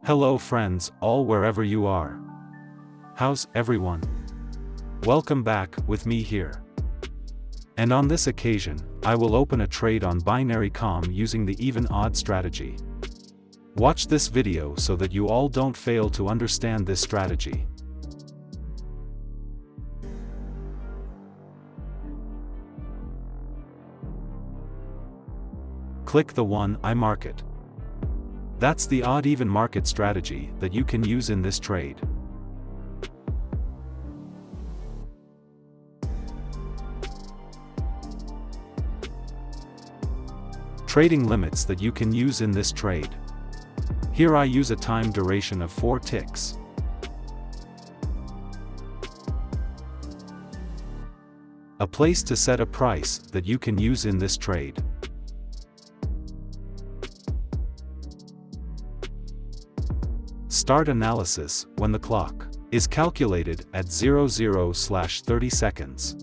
Hello friends, all wherever you are. How's everyone? Welcome back, with me here. And on this occasion, I will open a trade on binary com using the even-odd strategy. Watch this video so that you all don't fail to understand this strategy. Click the one I market. That's the odd-even market strategy that you can use in this trade. Trading limits that you can use in this trade. Here I use a time duration of 4 ticks. A place to set a price that you can use in this trade. Start analysis when the clock is calculated at 00/30 seconds.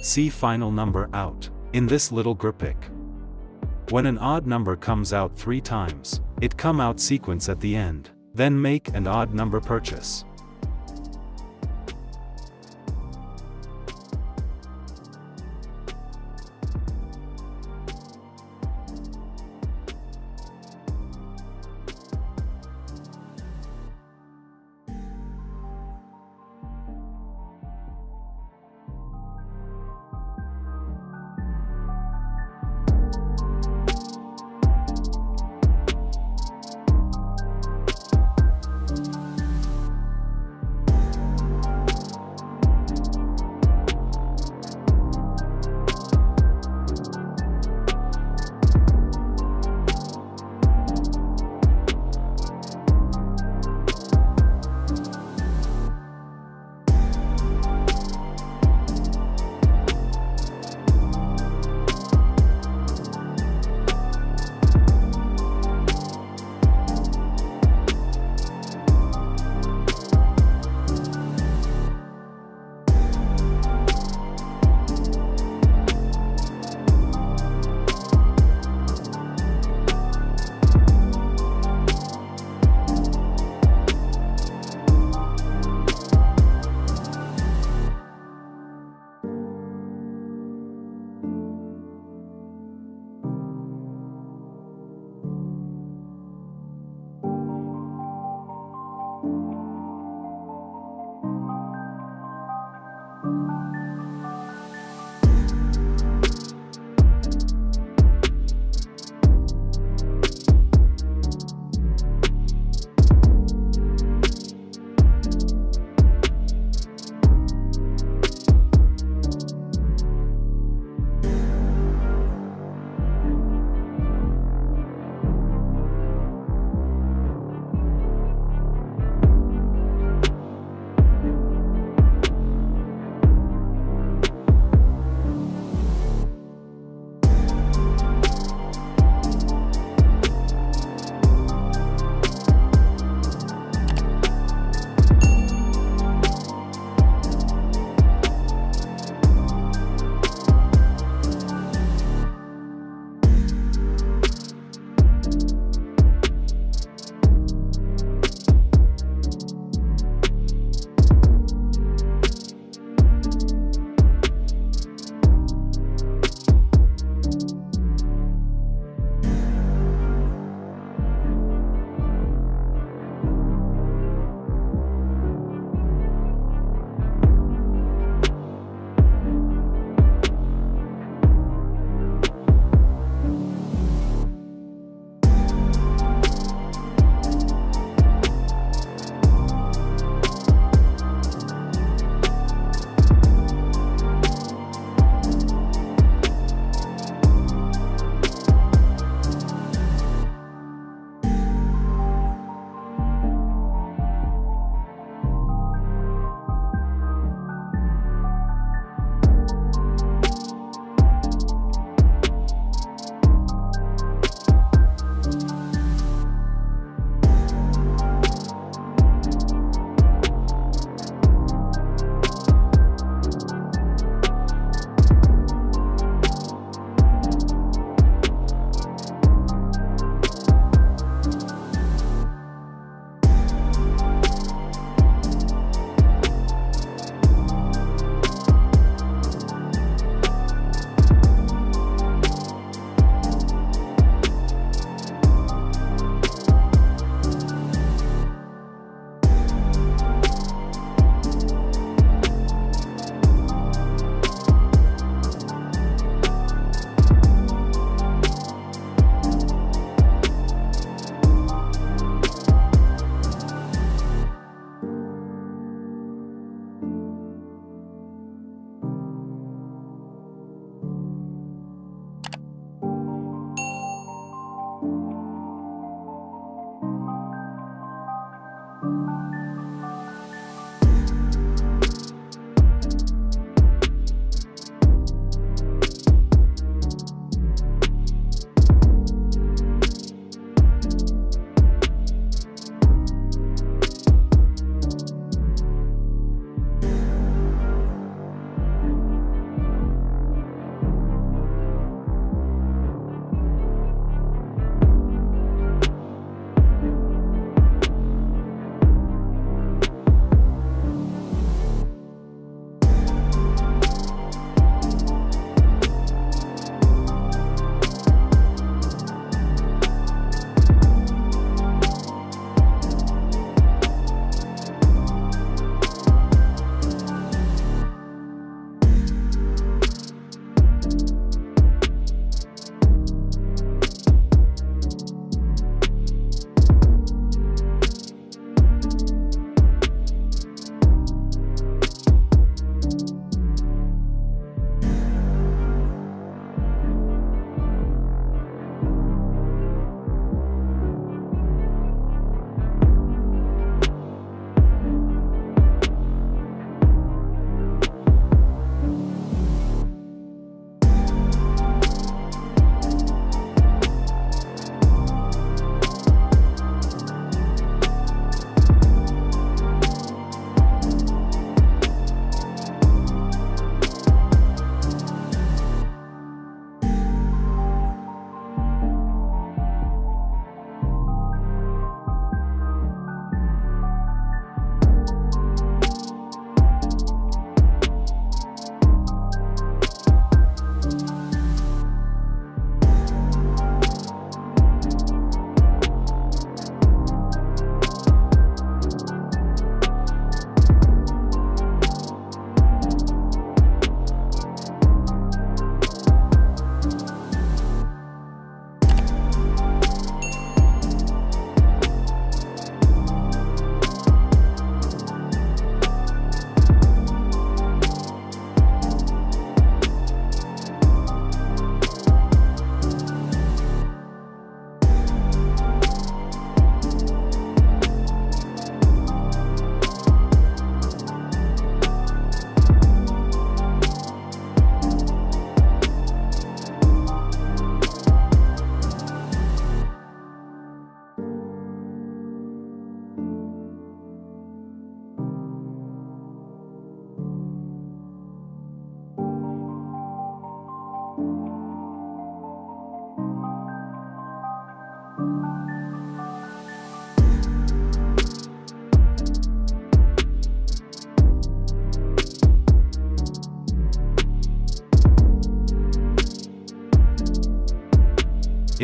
See final number out in this little graphic. When an odd number comes out 3 times, it come out sequence at the end, then make an odd number purchase.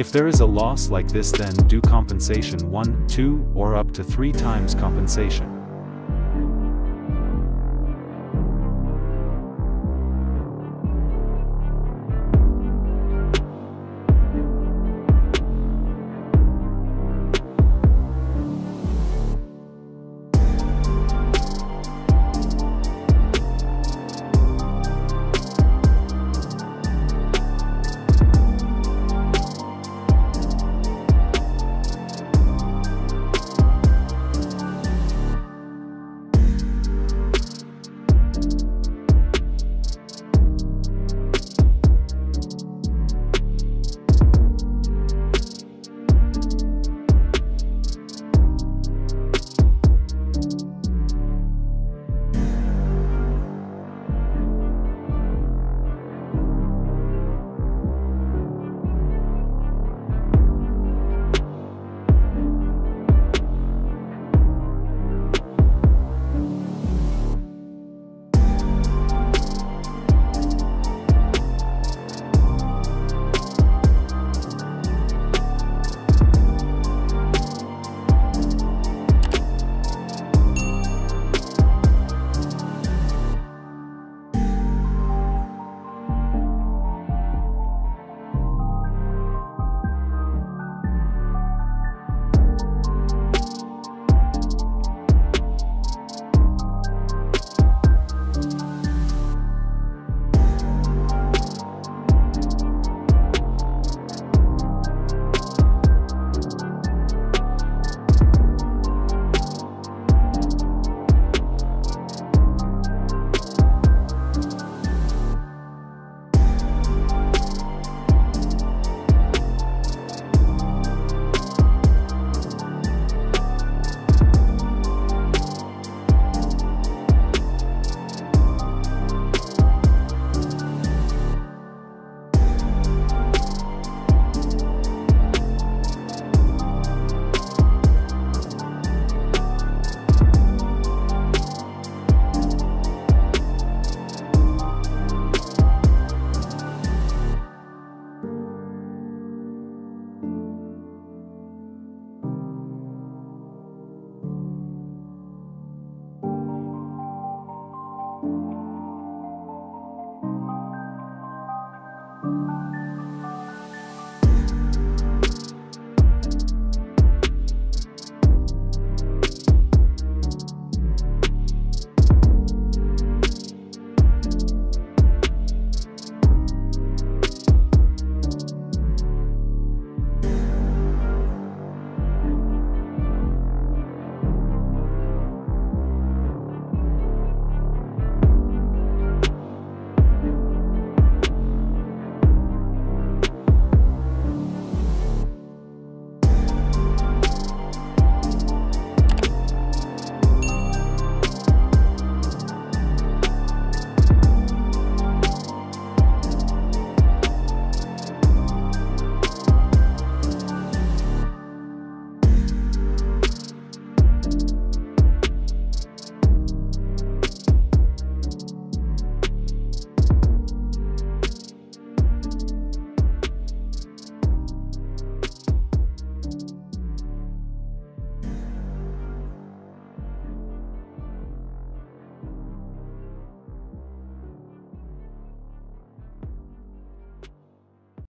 If there is a loss like this, then do compensation 1, 2, or up to 3 times compensation.